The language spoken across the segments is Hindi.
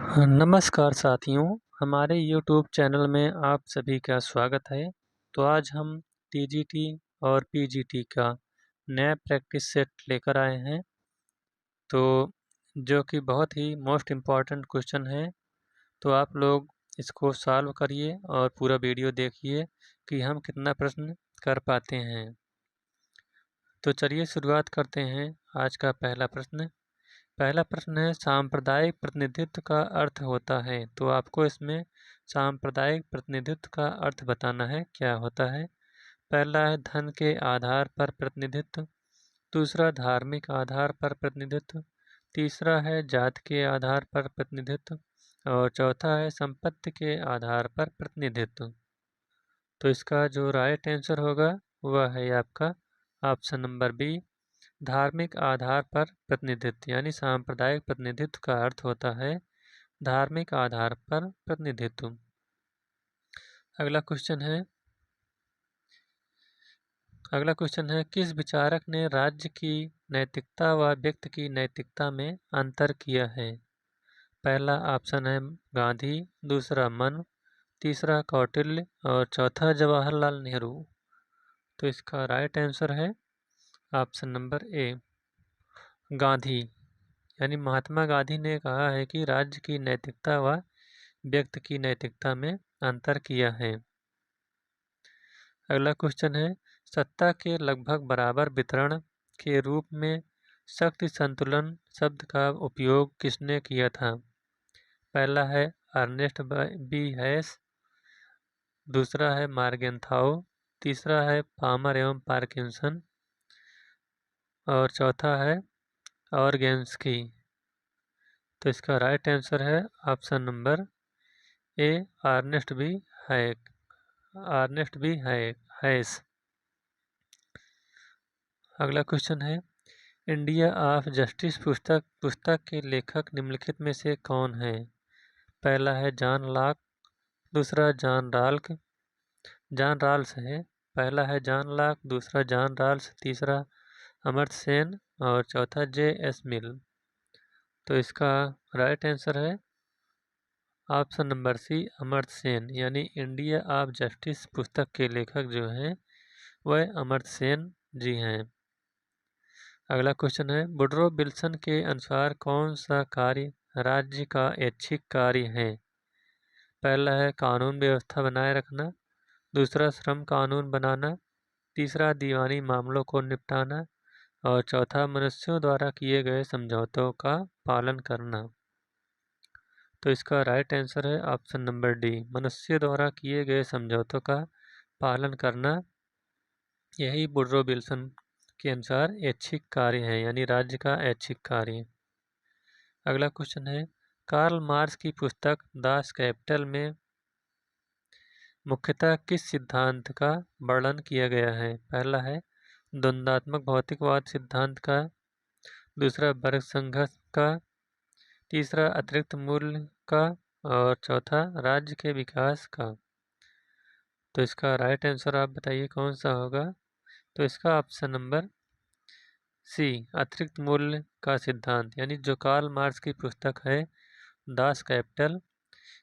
नमस्कार साथियों, हमारे YouTube चैनल में आप सभी का स्वागत है। तो आज हम TGT और PGT का नया प्रैक्टिस सेट लेकर आए हैं, तो जो कि बहुत ही मोस्ट इम्पॉर्टेंट क्वेश्चन है। तो आप लोग इसको सॉल्व करिए और पूरा वीडियो देखिए कि हम कितना प्रश्न कर पाते हैं। तो चलिए शुरुआत करते हैं। आज का पहला प्रश्न है सांप्रदायिक प्रतिनिधित्व का अर्थ होता है। तो आपको इसमें सांप्रदायिक प्रतिनिधित्व का अर्थ बताना है क्या होता है। पहला है धन के आधार पर प्रतिनिधित्व, दूसरा धार्मिक आधार पर प्रतिनिधित्व, तीसरा है जाति के आधार पर प्रतिनिधित्व और चौथा है संपत्ति के आधार पर प्रतिनिधित्व। तो इसका जो राइट आंसर होगा वह है आपका ऑप्शन नंबर बी, धार्मिक आधार पर प्रतिनिधित्व। यानी सांप्रदायिक प्रतिनिधित्व का अर्थ होता है धार्मिक आधार पर प्रतिनिधित्व। अगला क्वेश्चन है किस विचारक ने राज्य की नैतिकता व व्यक्ति की नैतिकता में अंतर किया है। पहला ऑप्शन है गांधी, दूसरा मन, तीसरा कौटिल्य और चौथा जवाहरलाल नेहरू। तो इसका राइट आंसर है ऑप्शन नंबर ए, गांधी। यानी महात्मा गांधी ने कहा है कि राज्य की नैतिकता व व्यक्ति की नैतिकता में अंतर किया है। अगला क्वेश्चन है सत्ता के लगभग बराबर वितरण के रूप में शक्ति संतुलन शब्द का उपयोग किसने किया था। पहला है अर्नेस्ट बी हैस, दूसरा है मार्गेंथाउ, तीसरा है पामर एवं पार्किंसन और चौथा है ऑर्गेन्स्की। तो इसका राइट आंसर है option number A, Ernest B Haas. अगला क्वेश्चन है इंडिया ऑफ जस्टिस पुस्तक के लेखक निम्नलिखित में से कौन है। पहला है जॉन लॉक, दूसरा जॉन राल्स है। पहला है जॉन लॉक, दूसरा जॉन राल्स, तीसरा अमर्त्य सेन और चौथा J.S. मिल। तो इसका राइट आंसर है option number C, Amartya Sen. यानी इंडिया ऑफ जस्टिस पुस्तक के लेखक जो हैं वह अमर्त्य सेन जी हैं। अगला क्वेश्चन है वुडरो विल्सन के अनुसार कौन सा कार्य राज्य का ऐच्छिक कार्य है। पहला है कानून व्यवस्था बनाए रखना, दूसरा श्रम कानून बनाना, तीसरा दीवानी मामलों को निपटाना और चौथा मनुष्यों द्वारा किए गए समझौतों का पालन करना। तो इसका राइट आंसर है ऑप्शन नंबर डी, मनुष्य द्वारा किए गए समझौतों का पालन करना। यही वुडरो विल्सन के अनुसार ऐच्छिक कार्य है, यानी राज्य का ऐच्छिक कार्य। अगला क्वेश्चन है कार्ल मार्क्स की पुस्तक दास कैपिटल में मुख्यतः किस सिद्धांत का वर्णन किया गया है। पहला है द्वंद्वात्मक भौतिकवाद सिद्धांत का, दूसरा वर्ग संघर्ष का, तीसरा अतिरिक्त मूल्य का और चौथा राज्य के विकास का। तो इसका राइट आंसर आप बताइए कौन सा होगा। तो इसका ऑप्शन नंबर सी, अतिरिक्त मूल्य का सिद्धांत। यानी जो कार्ल मार्क्स की पुस्तक है दास कैपिटल,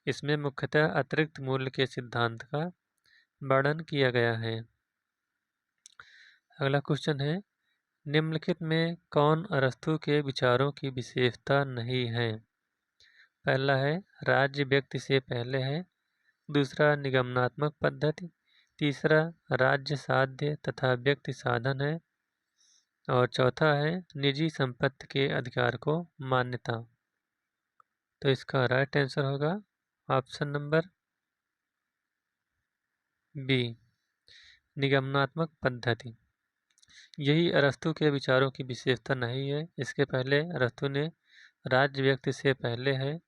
इसमें मुख्यतः अतिरिक्त मूल्य के सिद्धांत का वर्णन किया गया है। अगला क्वेश्चन है निम्नलिखित में कौन अरस्तु के विचारों की विशेषता नहीं है। पहला है राज्य व्यक्ति से पहले है, दूसरा निगमनात्मक पद्धति, तीसरा राज्य साध्य तथा व्यक्ति साधन है और चौथा है निजी संपत्ति के अधिकार को मान्यता। तो इसका राइट आंसर होगा ऑप्शन नंबर बी, निगमनात्मक पद्धति। यही अरस्तु के विचारों की विशेषता नहीं है। इसके पहले अरस्तु ने राज्य व्यक्ति से पहले है,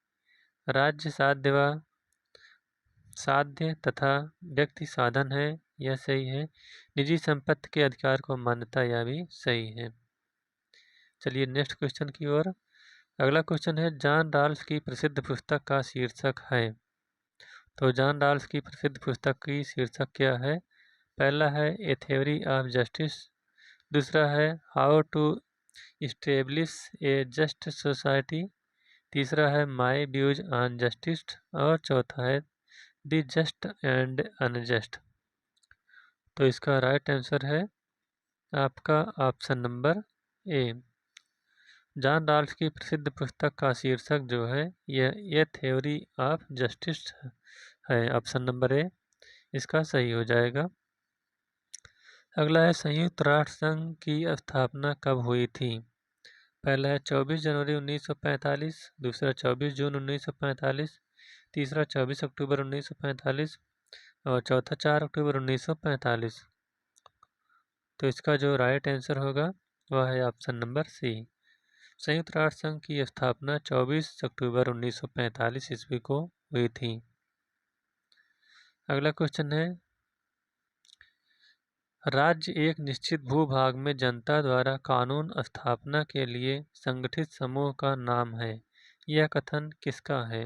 राज्य साध्य तथा व्यक्ति साधन है, यह सही है। निजी संपत्ति के अधिकार को मान्यता, यह भी सही है। चलिए नेक्स्ट क्वेश्चन की ओर। अगला क्वेश्चन है जॉन राल्स की प्रसिद्ध पुस्तक का शीर्षक है। तो जॉन राल्स की प्रसिद्ध पुस्तक की शीर्षक क्या है। पहला है ए थ्योरी ऑफ जस्टिस, दूसरा है how to establish a just society, तीसरा है माई व्यूज ऑन जस्टिस और चौथा है द जस्ट एंड अनजस्ट। तो इसका राइट आंसर है आपका option number A. John Rawls की प्रसिद्ध पुस्तक का शीर्षक जो है ये थ्योरी ऑफ जस्टिस है। ऑप्शन नंबर ए इसका सही हो जाएगा। अगला है संयुक्त राष्ट्र संघ की स्थापना कब हुई थी? पहला है 24 जनवरी 1945, दूसरा 24 जून 1945, तीसरा 24 अक्टूबर 1945 और चौथा 4 अक्टूबर 1945। तो इसका जो राइट आंसर होगा वह है ऑप्शन नंबर सी। संयुक्त राष्ट्र संघ की स्थापना 24 अक्टूबर 1945 ईस्वी को हुई थी। अगला क्वेश्चन है राज्य एक निश्चित भूभाग में जनता द्वारा कानून स्थापना के लिए संगठित समूह का नाम है। यह कथन किसका है?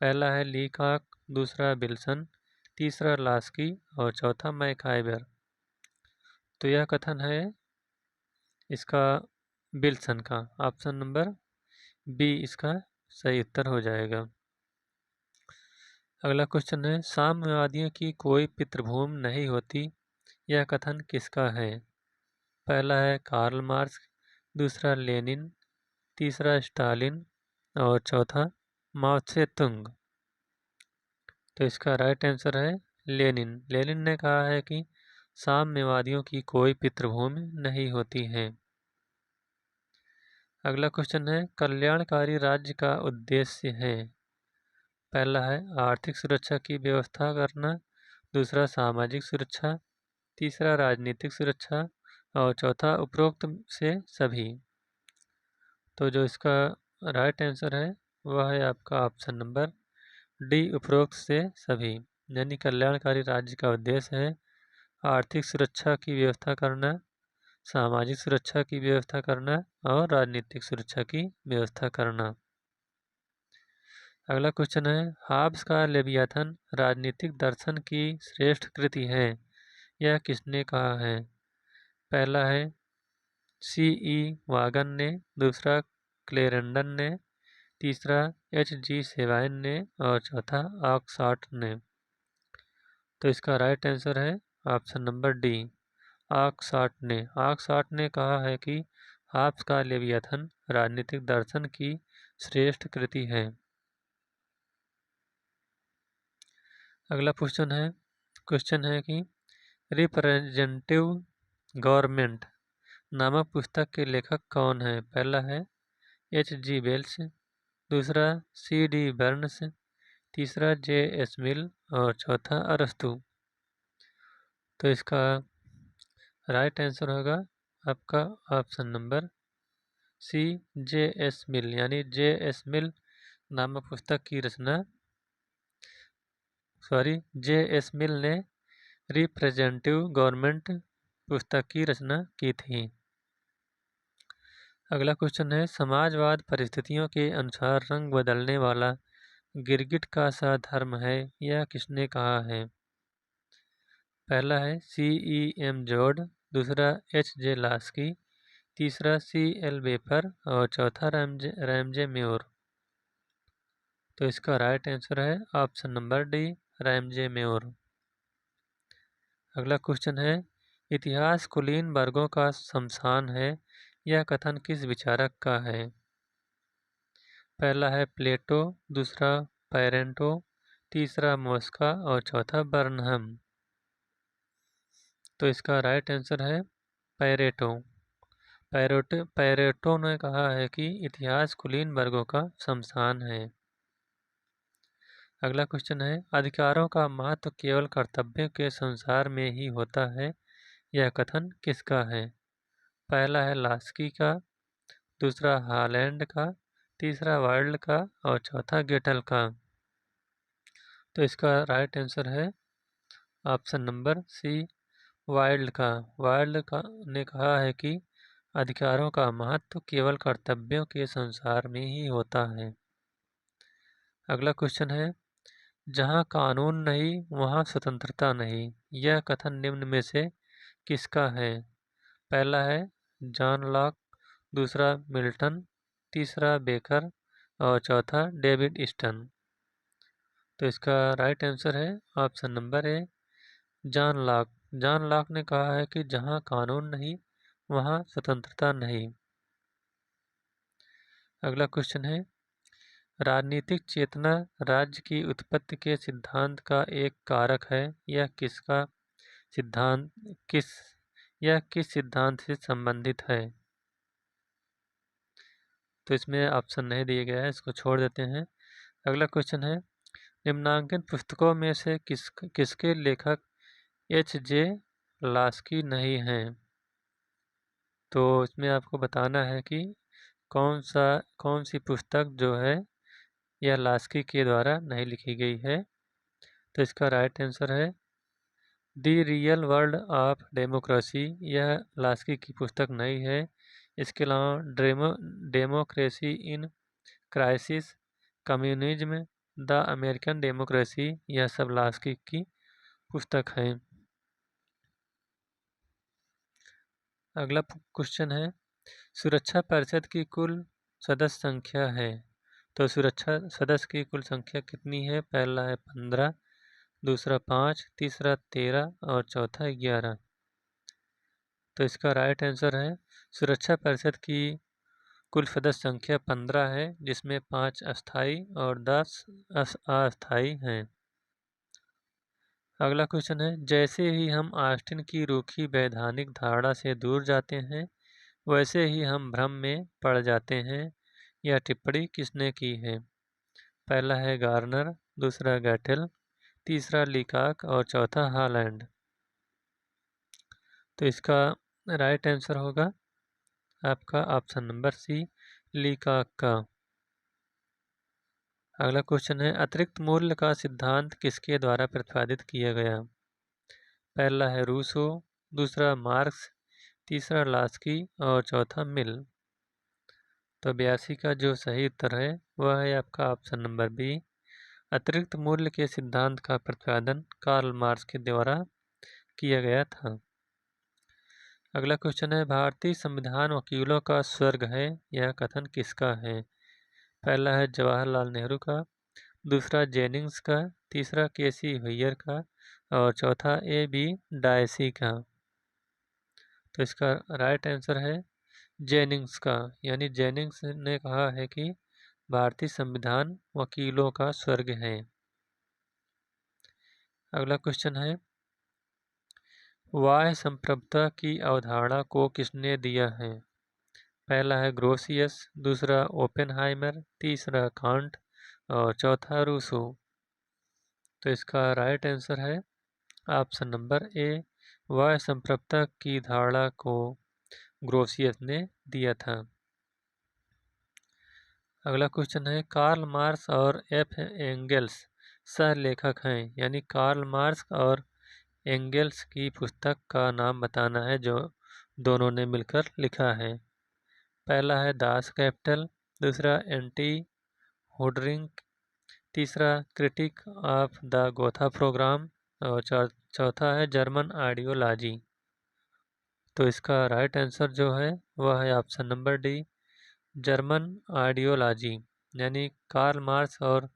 पहला है लीकॉक, दूसरा विल्सन, तीसरा लास्की और चौथा मैकाइवर। तो यह कथन है इसका विल्सन का। ऑप्शन नंबर बी इसका सही उत्तर हो जाएगा। अगला क्वेश्चन है साम्यवादियों की कोई पितृभूमि नहीं होती, यह कथन किसका है? पहला है कार्ल मार्क्स, दूसरा लेनिन, तीसरा स्टालिन और चौथा माओ त्से तुंग। तो इसका राइट आंसर है लेनिन। लेनिन ने कहा है कि साम्यवादियों की कोई पितृभूमि नहीं होती है। अगला क्वेश्चन है कल्याणकारी राज्य का उद्देश्य है। पहला है आर्थिक सुरक्षा की व्यवस्था करना, दूसरा सामाजिक सुरक्षा, तीसरा राजनीतिक सुरक्षा और चौथा उपरोक्त से सभी। तो जो इसका राइट आंसर है वह है आपका ऑप्शन नंबर डी उपरोक्त से सभी। यानी कल्याणकारी राज्य का उद्देश्य है आर्थिक सुरक्षा की व्यवस्था करना, सामाजिक सुरक्षा की व्यवस्था करना और राजनीतिक सुरक्षा की व्यवस्था करना। अगला क्वेश्चन है हाब्स का लेवियाथन राजनीतिक दर्शन की श्रेष्ठ कृति है, यह किसने कहा है? पहला है C.E. वागन ने, दूसरा क्लेरेंडन ने, तीसरा H.G. सेवाइन ने और चौथा ऑक्सफोर्ड ने। तो इसका राइट आंसर है ऑप्शन नंबर डी ऑक्सफोर्ड ने। ऑक्सफोर्ड ने कहा है कि हाब्स का लेवियाथन राजनीतिक दर्शन की श्रेष्ठ कृति है। अगला क्वेश्चन है कि रिप्रेजेंटेटिव गवर्नमेंट नामक पुस्तक के लेखक कौन है? पहला है H.G. वेल्स, दूसरा C.D. बर्न्स, तीसरा J.S. मिल और चौथा अरस्तु। तो इसका राइट आंसर होगा आपका ऑप्शन नंबर सी J.S. मिल। यानी J.S. मिल नामक पुस्तक की रचना J.S. मिल ने रिप्रेजेंटेटिव गवर्नमेंट पुस्तक की रचना की थी। अगला क्वेश्चन है समाजवाद परिस्थितियों के अनुसार रंग बदलने वाला गिरगिट का सा धर्म है, यह किसने कहा है? पहला है C.E.M. जोर्ड, दूसरा H.J. लास्की, तीसरा C.L. वेपर और चौथा रैमजे म्योर। तो इसका राइट आंसर है option number D Ramsay more. अगला क्वेश्चन है इतिहास कुलीन वर्गों का शमशान है, यह कथन किस विचारक का है? पहला है प्लेटो, दूसरा पैरेंटो, तीसरा मोस्का और चौथा बर्नहम। तो इसका राइट आंसर है पैरेटो। पैरेटो ने कहा है कि इतिहास कुलीन वर्गों का शमशान है। अगला क्वेश्चन है अधिकारों का महत्व केवल कर्तव्यों के संसार में ही होता है, यह कथन किसका है? पहला है लास्की का, दूसरा हालैंड का, तीसरा वाइल्ड का और चौथा गेटल का। तो इसका राइट आंसर है ऑप्शन नंबर सी वाइल्ड का। ने कहा है कि अधिकारों का महत्व केवल कर्तव्यों के संसार में ही होता है। अगला क्वेश्चन है जहाँ कानून नहीं वहाँ स्वतंत्रता नहीं, यह कथन निम्न में से किसका है? पहला है जॉन लॉक, दूसरा मिल्टन, तीसरा बेकर और चौथा डेविड ईस्टन। तो इसका राइट आंसर है option number A, John Locke. John Locke ने कहा है कि जहां कानून नहीं वहां स्वतंत्रता नहीं। अगला क्वेश्चन है, राजनीतिक चेतना राज्य की उत्पत्ति के सिद्धांत का एक कारक है। यह किसका सिद्धांत किस सिद्धांत से संबंधित है? तो इसमें ऑप्शन नहीं दिया गया है, इसको छोड़ देते हैं। अगला क्वेश्चन है, निम्नांकित पुस्तकों में से किसके लेखक H.J. लास्की नहीं हैं? तो इसमें आपको बताना है कि कौन सी पुस्तक जो है यह लास्की के द्वारा नहीं लिखी गई है। तो इसका राइट आंसर है the real world of democracy. यह लास्की की पुस्तक नहीं है। इसके अलावा democracy in crisis, communism, the American democracy, यह सब लास्की की पुस्तक हैं। अगला क्वेश्चन है, सुरक्षा परिषद की कुल सदस्य संख्या है। तो सुरक्षा सदस्य की कुल संख्या कितनी है? पहला है 15, दूसरा 5, तीसरा 13 और चौथा 11। तो इसका राइट आंसर है, सुरक्षा परिषद की कुल सदस्य संख्या 15 है, जिसमें 5 अस्थायी और 10 अस्थायी हैं। अगला क्वेश्चन है, जैसे ही हम ऑस्टिन की रूखी वैधानिक धारणा से दूर जाते हैं वैसे ही हम भ्रम में पड़ जाते हैं। यह टिप्पणी किसने की है? पहला है गार्नर, दूसरा गैटेल, तीसरा लीकाक और चौथा हालैंड। तो इसका राइट आंसर होगा आपका ऑप्शन नंबर सी, लीकाक का। अगला क्वेश्चन है, अतिरिक्त मूल्य का सिद्धांत किसके द्वारा प्रतिपादित किया गया? पहला है रूसो, दूसरा मार्क्स, तीसरा लास्की और चौथा मिल। तो 82 का जो सही उत्तर है वह है आपका ऑप्शन नंबर बी, अतिरिक्त मूल्य के सिद्धांत का प्रतिपादन कार्ल मार्क्स के द्वारा किया गया था। अगला क्वेश्चन है, भारतीय संविधान वकीलों का स्वर्ग है, यह कथन किसका है? पहला है जवाहरलाल नेहरू का, दूसरा जेनिंग्स का, तीसरा केसी हुइयर का और चौथा A.B. डायसी का। तो इसका राइट आंसर है जेनिंग्स का, यानी जेनिंग्स ने कहा है कि भारतीय संविधान वकीलों का स्वर्ग है। अगला क्वेश्चन है, बाह्य संप्रभुता की अवधारणा को किसने दिया है? पहला है ग्रोसियस, दूसरा ओपेनहाइमर, तीसरा कांट और चौथा रूसो। तो इसका राइट आंसर है ऑप्शन नंबर ए, बाह्य संप्रभुता की धारणा को ग्रोसियस ने दिया था। अगला क्वेश्चन है, कार्ल मार्क्स और F. एंगल्स सह लेखक हैं, यानी कार्ल मार्क्स और एंगल्स की पुस्तक का नाम बताना है जो दोनों ने मिलकर लिखा है। पहला है दास कैपिटल, दूसरा एंटी होडरिंग, तीसरा critique of the Gotha programme और चौथा है जर्मन आइडियोलॉजी। तो इसका राइट आंसर जो है वह है option number D, German ideology, यानी कार्ल मार्क्स और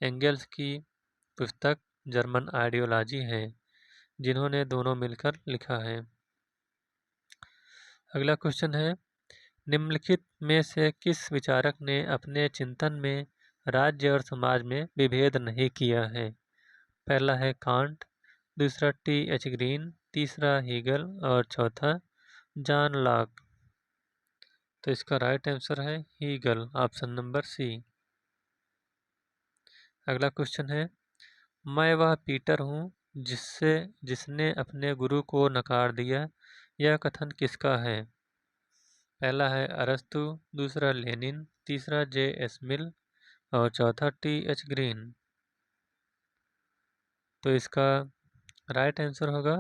एंगल्स की पुस्तक जर्मन आइडियोलॉजी है, जिन्होंने दोनों मिलकर लिखा है। अगला क्वेश्चन है, निम्नलिखित में से किस विचारक ने अपने चिंतन में राज्य और समाज में विभेद नहीं किया है? पहला है कांट, दूसरा T.H. ग्रीन, तीसरा हीगल और चौथा जॉन लॉक। तो इसका राइट आंसर है हीगल, ऑप्शन नंबर सी। अगला क्वेश्चन है, मैं वह पीटर हूँ जिसने अपने गुरु को नकार दिया, यह कथन किसका है? पहला है अरस्तु, दूसरा लेनिन, तीसरा J.S. मिल और चौथा T.H. ग्रीन। तो इसका राइट आंसर होगा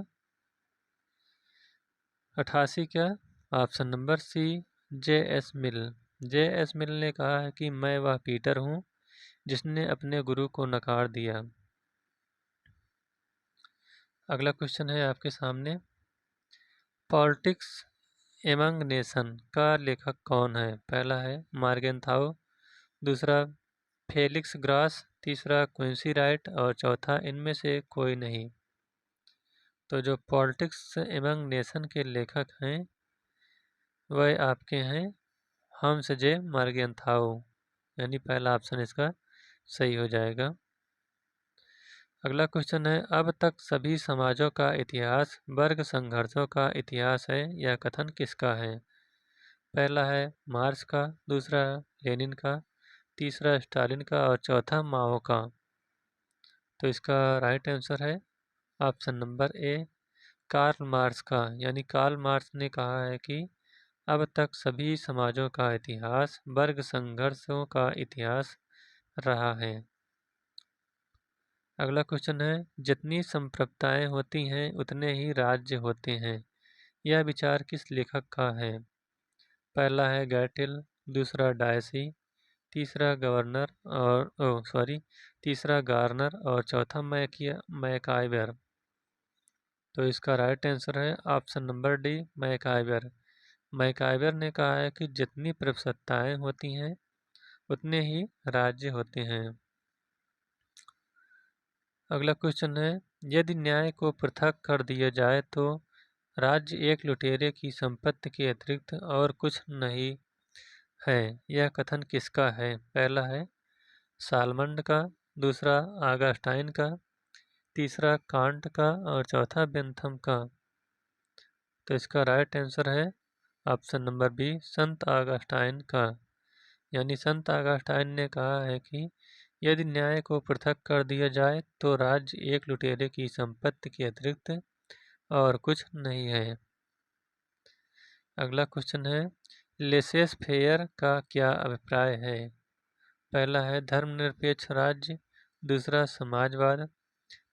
88 का ऑप्शन नंबर सी, J.S. मिल। J.S. मिल ने कहा है कि मैं वह पीटर हूँ जिसने अपने गुरु को नकार दिया। अगला क्वेश्चन है आपके सामने, पॉलिटिक्स एमंग नेशन का लेखक कौन है? पहला है मार्गेंथाउ, दूसरा फेलिक्स ग्रास, तीसरा क्विंसी राइट और चौथा इनमें से कोई नहीं। तो जो पॉलिटिक्स एमंग नेशन के लेखक हैं वह आपके हैं हम्स जे मार्गेंथाउ, यानी पहला ऑप्शन इसका सही हो जाएगा। अगला क्वेश्चन है, अब तक सभी समाजों का इतिहास वर्ग संघर्षों का इतिहास है, यह कथन किसका है? पहला है मार्क्स का, दूसरा लेनिन का, तीसरा स्टालिन का और चौथा माओ का। तो इसका राइट आंसर है option number A, Karl Marx का। यानी कार्ल मार्क्स ने कहा है कि अब तक सभी समाजों का इतिहास वर्ग संघर्षों का इतिहास रहा है। अगला क्वेश्चन है, जितनी संप्रभुताएं होती हैं उतने ही राज्य होते हैं, यह विचार किस लेखक का है? पहला है गैटिल, दूसरा डायसी, तीसरा तीसरा गार्नर और चौथा मैकाइवर। तो इसका राइट आंसर है option number D, MacIver. MacIver ने कहा है कि जितनी प्रभुसत्ताएं होती हैं उतने ही राज्य होते हैं। अगला क्वेश्चन है, यदि न्याय को पृथक कर दिया जाए तो राज्य एक लुटेरे की संपत्ति के अतिरिक्त और कुछ नहीं है, यह कथन किसका है? पहला है सालमंड का, दूसरा आगास्टाइन का, तीसरा कांट का और चौथा बेंथम का। तो इसका राइट आंसर है ऑप्शन नंबर बी, संत आगास्टाइन का। यानी संत आगास्टाइन ने कहा है कि यदि न्याय को पृथक कर दिया जाए तो राज्य एक लुटेरे की संपत्ति के अतिरिक्त और कुछ नहीं है। अगला क्वेश्चन है, लेसेस फेयर का क्या अभिप्राय है? पहला है धर्मनिरपेक्ष राज्य, दूसरा समाजवाद,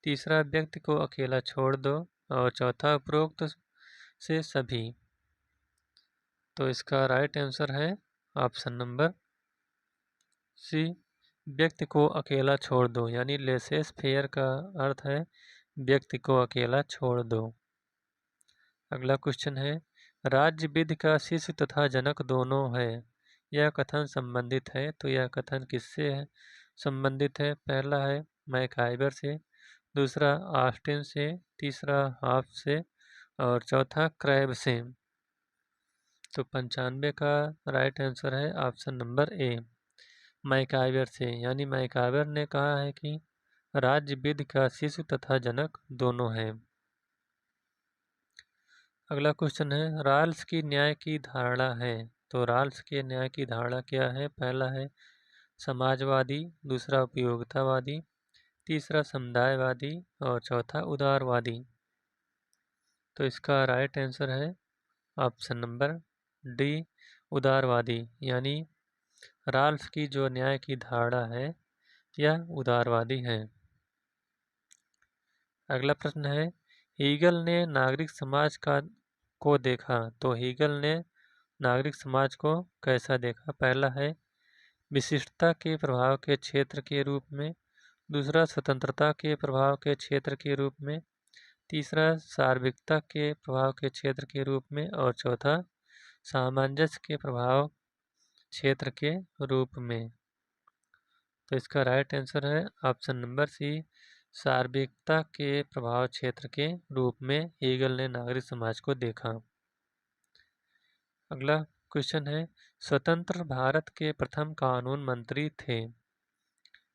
तीसरा व्यक्ति को अकेला छोड़ दो और चौथा उपरोक्त से सभी। तो इसका राइट आंसर है ऑप्शन नंबर सी, व्यक्ति को अकेला छोड़ दो। यानी लेसेस फेयर का अर्थ है व्यक्ति को अकेला छोड़ दो। अगला क्वेश्चन है, राज्य विधि का शिष्य तथा जनक दोनों है, यह कथन संबंधित है। तो यह कथन किससे है संबंधित है? पहला है मैकाइवर से, दूसरा ऑस्टिन से, तीसरा हाफ से और चौथा क्रैब से। तो 95 का राइट आंसर है ऑप्शन नंबर ए, मैकाइवर से। यानी मैकाइवर ने कहा है कि राज्य विधि का शिशु तथा जनक दोनों हैं। अगला क्वेश्चन है, राल्स की न्याय की धारणा है। तो राल्स के न्याय की धारणा क्या है? पहला है समाजवादी, दूसरा उपयोगितावादी, तीसरा समुदायवादी और चौथा उदारवादी। तो इसका राइट आंसर है ऑप्शन नंबर डी, उदारवादी। यानी राल्स की जो न्याय की धारणा है यह उदारवादी है। अगला प्रश्न है, हीगल ने नागरिक समाज को देखा। तो हीगल ने नागरिक समाज को कैसा देखा? पहला है विशिष्टता के प्रभाव के क्षेत्र के रूप में, दूसरा स्वतंत्रता के प्रभाव के क्षेत्र के रूप में, तीसरा सार्वत्रिकता के प्रभाव के क्षेत्र के रूप में और चौथा सामंजस्य के प्रभाव क्षेत्र के रूप में। तो इसका राइट आंसर है ऑप्शन नंबर सी, सार्वत्रिकता के प्रभाव क्षेत्र के रूप में हीगल ने नागरिक समाज को देखा। अगला क्वेश्चन है, स्वतंत्र भारत के प्रथम कानून मंत्री थे।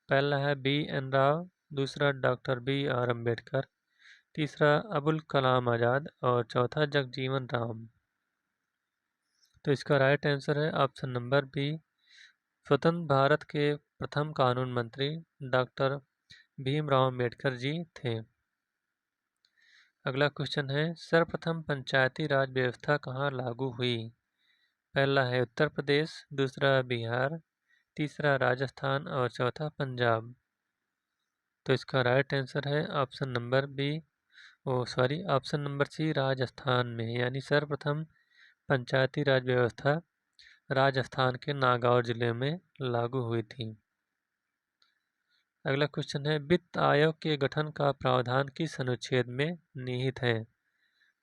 पहला है B.N. राव, दूसरा डॉक्टर B.R. अम्बेडकर, तीसरा अबुल कलाम आज़ाद और चौथा जगजीवन राम। तो इसका राइट आंसर है ऑप्शन नंबर बी, स्वतंत्र भारत के प्रथम कानून मंत्री डॉक्टर भीमराव अम्बेडकर जी थे। अगला क्वेश्चन है, सर्वप्रथम पंचायती राज व्यवस्था कहाँ लागू हुई? पहला है उत्तर प्रदेश, दूसरा बिहार, तीसरा राजस्थान और चौथा पंजाब। तो इसका राइट आंसर है option number B, option number C, Rajasthan में। यानी सर्वप्रथम पंचायती राज व्यवस्था राजस्थान के नागौर जिले में लागू हुई थी। अगला क्वेश्चन है, वित्त आयोग के गठन का प्रावधान किस अनुच्छेद में निहित है?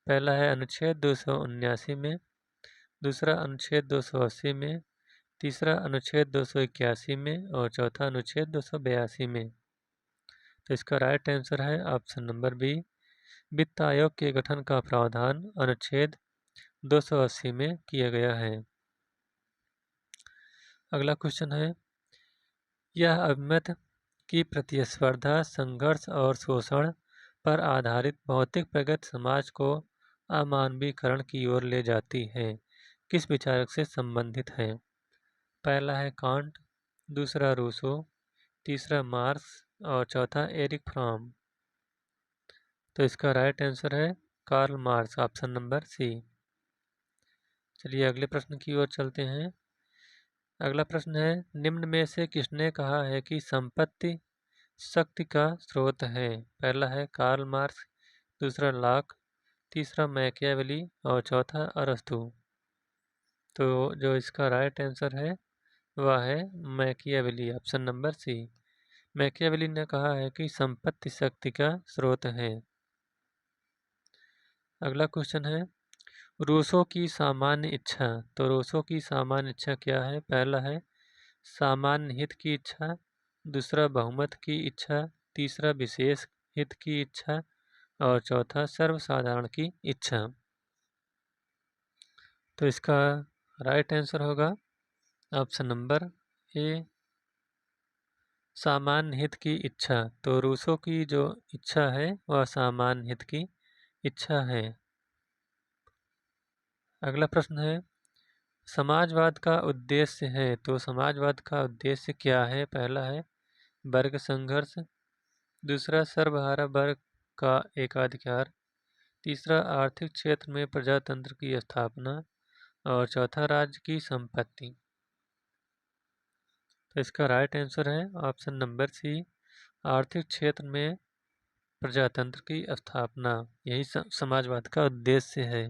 पहला है अनुच्छेद 279 में, दूसरा अनुच्छेद 280 में, तीसरा अनुच्छेद 281 में और चौथा अनुच्छेद 282 में। तो इसका राइट आंसर है ऑप्शन नंबर बी। वित्त आयोग के गठन का प्रावधान अनुच्छेद 280 में किया गया है। अगला क्वेश्चन है, यह अभिमत की प्रतिस्पर्धा, संघर्ष और शोषण पर आधारित भौतिक प्रगति समाज को अमानवीकरण की ओर ले जाती है, किस विचारक से संबंधित है? पहला है कांट, दूसरा रूसो, तीसरा मार्क्स और चौथा एरिक फ्रॉम। तो इसका राइट आंसर है Karl Marx, option number C. चलिए अगले प्रश्न की ओर चलते हैं। अगला प्रश्न है, निम्न में से किसने कहा है कि संपत्ति शक्ति का स्रोत है? पहला है कार्ल मार्क्स, दूसरा लॉक, तीसरा मैकियावेली और चौथा अरस्तू। तो जो इसका राइट आंसर है वह है Machiavelli, option number C. Machiavelli ने कहा है कि संपत्ति शक्ति का स्रोत है। अगला क्वेश्चन है, रूसो की सामान्य इच्छा। तो रूसो की सामान्य इच्छा क्या है? पहला है सामान्य हित की इच्छा, दूसरा बहुमत की इच्छा, तीसरा विशेष हित की इच्छा और चौथा सर्वसाधारण की इच्छा। तो इसका राइट आंसर होगा ऑप्शन नंबर ए, सामान्य हित की इच्छा। तो रूसो की जो इच्छा है वह सामान्य हित की इच्छा है। अगला प्रश्न है, समाजवाद का उद्देश्य है। तो समाजवाद का उद्देश्य क्या है? पहला है वर्ग संघर्ष, दूसरा सर्वहारा वर्ग का एकाधिकार, तीसरा आर्थिक क्षेत्र में प्रजातंत्र की स्थापना और चौथा राज्य की संपत्ति। तो इसका राइट आंसर है ऑप्शन नंबर सी, आर्थिक क्षेत्र में प्रजातंत्र की स्थापना, यही समाजवाद का उद्देश्य है।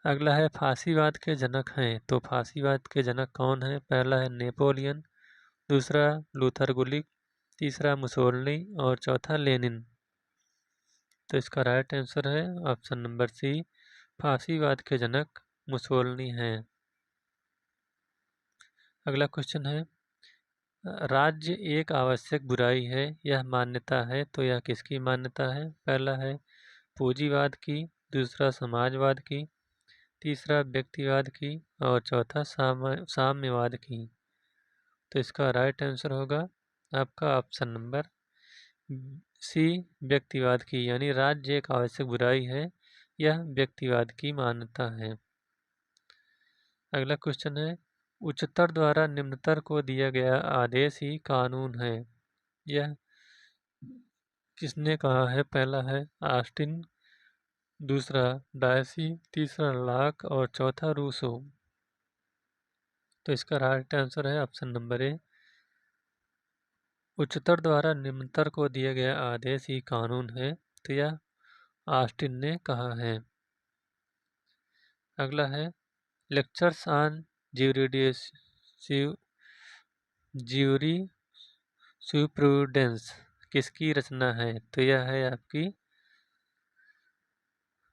अगला है फांसीवाद के जनक हैं। तो फांसीवाद के जनक कौन है? पहला है नेपोलियन, दूसरा लूथर गुलिक, तीसरा मुसोलिनी और चौथा लेनिन। तो इसका राइट आंसर है ऑप्शन नंबर सी, फांसीवाद के जनक मुसोलिनी हैं। अगला क्वेश्चन है, राज्य एक आवश्यक बुराई है, यह मान्यता है। तो यह किसकी मान्यता है? पहला है पूंजीवाद की, दूसरा समाजवाद की, तीसरा व्यक्तिवाद की और चौथा साम्यवाद की। तो इसका राइट आंसर होगा आपका ऑप्शन नंबर सी, व्यक्तिवाद की, यानी राज्य एक आवश्यक बुराई है, यह व्यक्तिवाद की मान्यता है। अगला क्वेश्चन है, उच्चतर द्वारा निम्नतर को दिया गया आदेश ही कानून है, यह किसने कहा है? पहला है ऑस्टिन, दूसरा डायसी, तीसरा लॉक और चौथा रूसो। तो इसका राइट आंसर है ऑप्शन नंबर ए, उच्चतर द्वारा निम्नतर को दिया गया आदेश ही कानून है। तो यह ऑस्टिन ने कहा है। अगला है लेक्चर्स ऑन ज्यूरिस्प्रूडेंस किसकी रचना है? तो यह है आपकी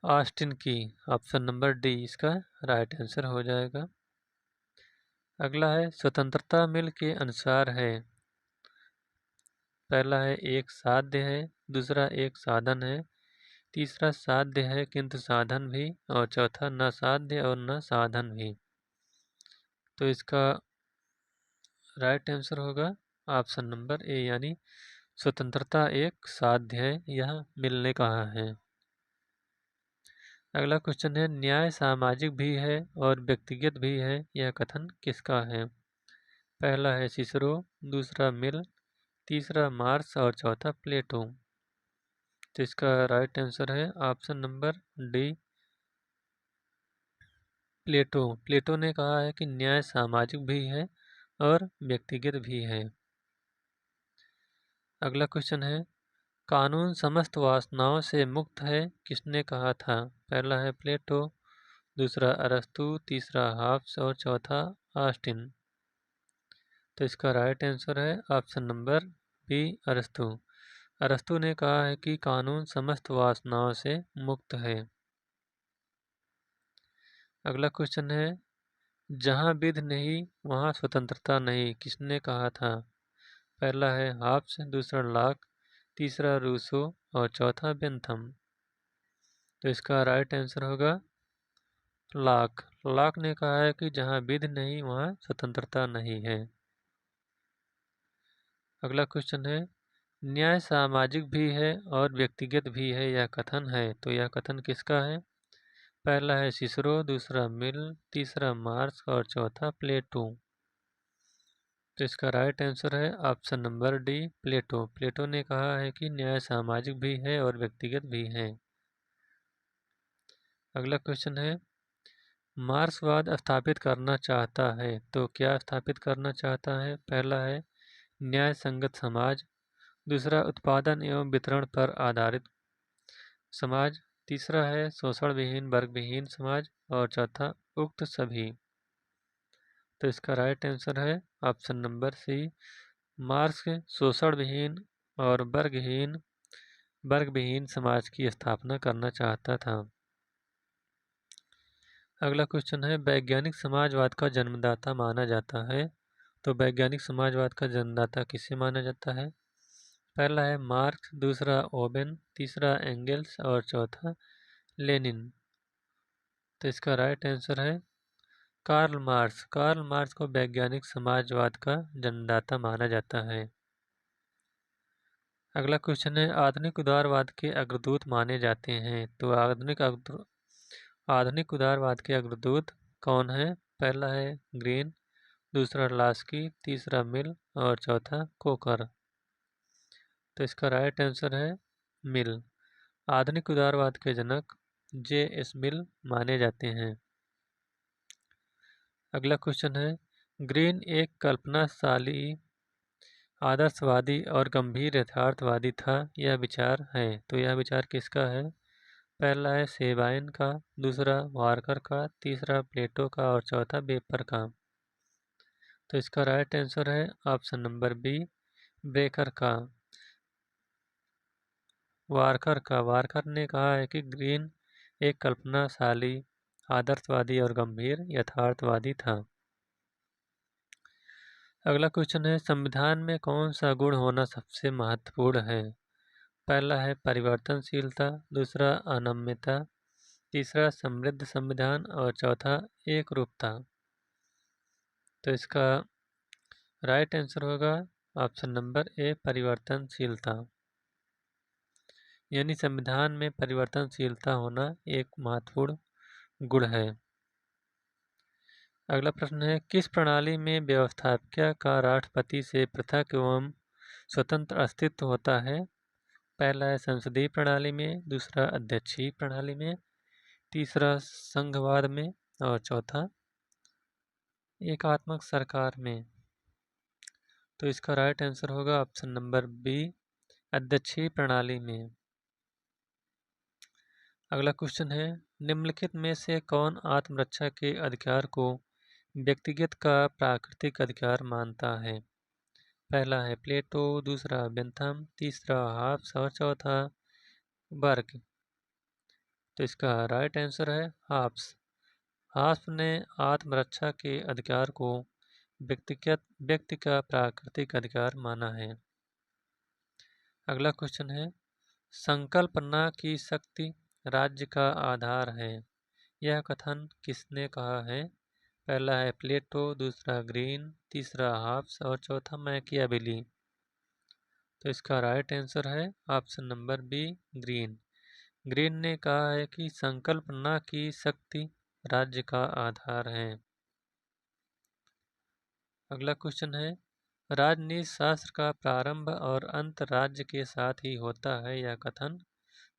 ऑस्टिन की, ऑप्शन नंबर डी इसका राइट आंसर हो जाएगा। अगला है स्वतंत्रता मिल के अनुसार है। पहला है एक साध्य है, दूसरा एक साधन है, तीसरा साध्य है किंतु साधन भी और चौथा न साध्य और न साधन भी। तो इसका राइट आंसर होगा ऑप्शन नंबर ए, यानी स्वतंत्रता एक साध्य है, यह मिल ने कहा है। अगला क्वेश्चन है, न्याय सामाजिक भी है और व्यक्तिगत भी है, यह कथन किसका है? पहला है सिसरो, दूसरा मिल, तीसरा मार्क्स और चौथा प्लेटो। तो इसका राइट आंसर है ऑप्शन नंबर डी, प्लेटो। प्लेटो ने कहा है कि न्याय सामाजिक भी है और व्यक्तिगत भी है। अगला क्वेश्चन है, कानून समस्त वासनाओं से मुक्त है, किसने कहा था? पहला है प्लेटो, दूसरा अरस्तु, तीसरा हॉब्स और चौथा ऑस्टिन। तो इसका राइट आंसर है ऑप्शन नंबर बी, अरस्तु। अरस्तु ने कहा है कि कानून समस्त वासनाओं से मुक्त है। अगला क्वेश्चन है, जहाँ विधि नहीं वहाँ स्वतंत्रता नहीं, किसने कहा था? पहला है हाब्स, दूसरा लॉक, तीसरा रूसो और चौथा बेंथम। तो इसका राइट आंसर होगा लॉक। लॉक ने कहा है कि जहाँ विधि नहीं वहाँ स्वतंत्रता नहीं है। अगला क्वेश्चन है, न्याय सामाजिक भी है और व्यक्तिगत भी है, यह कथन है, तो यह कथन किसका है? पहला है सिसरो, दूसरा मिल, तीसरा मार्क्स और चौथा प्लेटो। तो इसका राइट आंसर है ऑप्शन नंबर डी, प्लेटो। प्लेटो ने कहा है कि न्याय सामाजिक भी है और व्यक्तिगत भी है। अगला क्वेश्चन है, मार्क्सवाद स्थापित करना चाहता है, तो क्या स्थापित करना चाहता है? पहला है न्याय संगत समाज, दूसरा उत्पादन एवं वितरण पर आधारित समाज, तीसरा है शोषण विहीन वर्ग विहीन समाज और चौथा उक्त सभी। तो इसका राइट आंसर है ऑप्शन नंबर सी, मार्क्स शोषण विहीन और वर्ग विहीन समाज की स्थापना करना चाहता था। अगला क्वेश्चन है, वैज्ञानिक समाजवाद का जन्मदाता माना जाता है, तो वैज्ञानिक समाजवाद का जन्मदाता किसे माना जाता है? पहला है मार्क्स, दूसरा ओवेन, तीसरा एंगेल्स और चौथा लेनिन। तो इसका राइट आंसर है कार्ल मार्क्स। कार्ल मार्क्स को वैज्ञानिक समाजवाद का जन्मदाता माना जाता है। अगला क्वेश्चन है, आधुनिक उदारवाद के अग्रदूत माने जाते हैं, तो आधुनिक उदारवाद के अग्रदूत कौन है? पहला है ग्रीन, दूसरा लास्की, तीसरा मिल और चौथा कोकर। तो इसका राइट आंसर है मिल। आधुनिक उदारवाद के जनक J.S. मिल माने जाते हैं। अगला क्वेश्चन है, ग्रीन एक कल्पनाशाली, आदर्शवादी और गंभीर यथार्थवादी था, यह विचार है, तो यह विचार किसका है? पहला है सेबाइन का, दूसरा वारकर का, तीसरा प्लेटो का और चौथा वेपर का। तो इसका राइट आंसर है ऑप्शन नंबर बी, बेकर का, वारकर का। वारकर ने कहा है कि ग्रीन एक कल्पनाशाली, आदर्शवादी और गंभीर यथार्थवादी था। अगला क्वेश्चन है, संविधान में कौन सा गुण होना सबसे महत्वपूर्ण है? पहला है परिवर्तनशीलता, दूसरा अनम्यता, तीसरा समृद्ध संविधान और चौथा एकरूपता। तो इसका राइट आंसर होगा ऑप्शन नंबर ए, परिवर्तनशीलता। यानी संविधान में परिवर्तनशीलता होना एक महत्वपूर्ण गुण है। अगला प्रश्न है, किस प्रणाली में व्यवस्थापिका का राष्ट्रपति से पृथक एवं स्वतंत्र अस्तित्व होता है? पहला है संसदीय प्रणाली में, दूसरा अध्यक्षीय प्रणाली में, तीसरा संघवाद में और चौथा एकात्मक सरकार में। तो इसका राइट आंसर होगा ऑप्शन नंबर बी, अध्यक्षीय प्रणाली में। अगला क्वेश्चन है, निम्नलिखित में से कौन आत्मरक्षा के अधिकार को व्यक्तिगत का प्राकृतिक अधिकार मानता है? पहला है प्लेटो, दूसरा बेंथम, तीसरा हाब्स और चौथा बर्ग। तो इसका राइट आंसर है हाब्स। हाब्स ने आत्मरक्षा के अधिकार को व्यक्ति का प्राकृतिक अधिकार माना है। अगला क्वेश्चन है, संकल्पना की शक्ति राज्य का आधार है, यह कथन किसने कहा है? पहला है प्लेटो, दूसरा ग्रीन, तीसरा हाब्स और चौथा मैकियावेली। तो इसका राइट आंसर है option number B, Green. Green ने कहा है कि संकल्पना की शक्ति राज्य का आधार है। अगला क्वेश्चन है, राजनीति शास्त्र का प्रारंभ और अंत राज्य के साथ ही होता है, यह कथन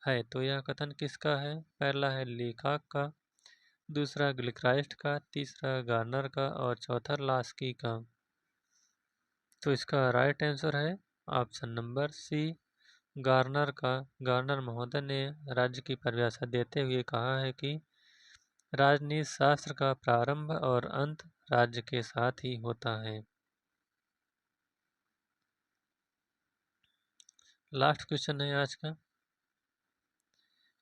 है, तो यह कथन किसका है? पहला है लीकॉक का, दूसरा गिलक्राइस्ट का, तीसरा गार्नर का और चौथा लास्की का। तो इसका राइट आंसर है ऑप्शन नंबर सी, गार्नर का। गार्नर महोदय ने राज्य की परिभाषा देते हुए कहा है कि राजनीति शास्त्र का प्रारंभ और अंत राज्य के साथ ही होता है। लास्ट क्वेश्चन है आज का।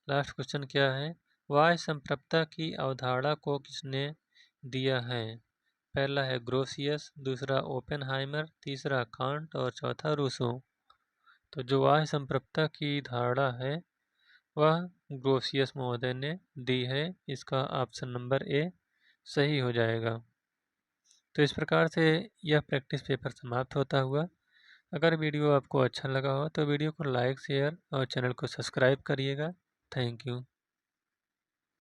लास्ट क्वेश्चन क्या है, बाह्य संप्रभुता की अवधारणा को किसने दिया है। पहला है ग्रोसियस, दूसरा ओपेनहाइमर, तीसरा कांट और चौथा रूसो। तो जो बाह्य संप्रभुता की धारणा है वह ग्रोसियस महोदय ने दी है। इसका ऑप्शन नंबर ए सही हो जाएगा। तो इस प्रकार से यह प्रैक्टिस पेपर समाप्त होता हुआ। अगर वीडियो आपको अच्छा लगा हो तो वीडियो को लाइक, शेयर और चैनल को सब्सक्राइब करिएगा। Thank you.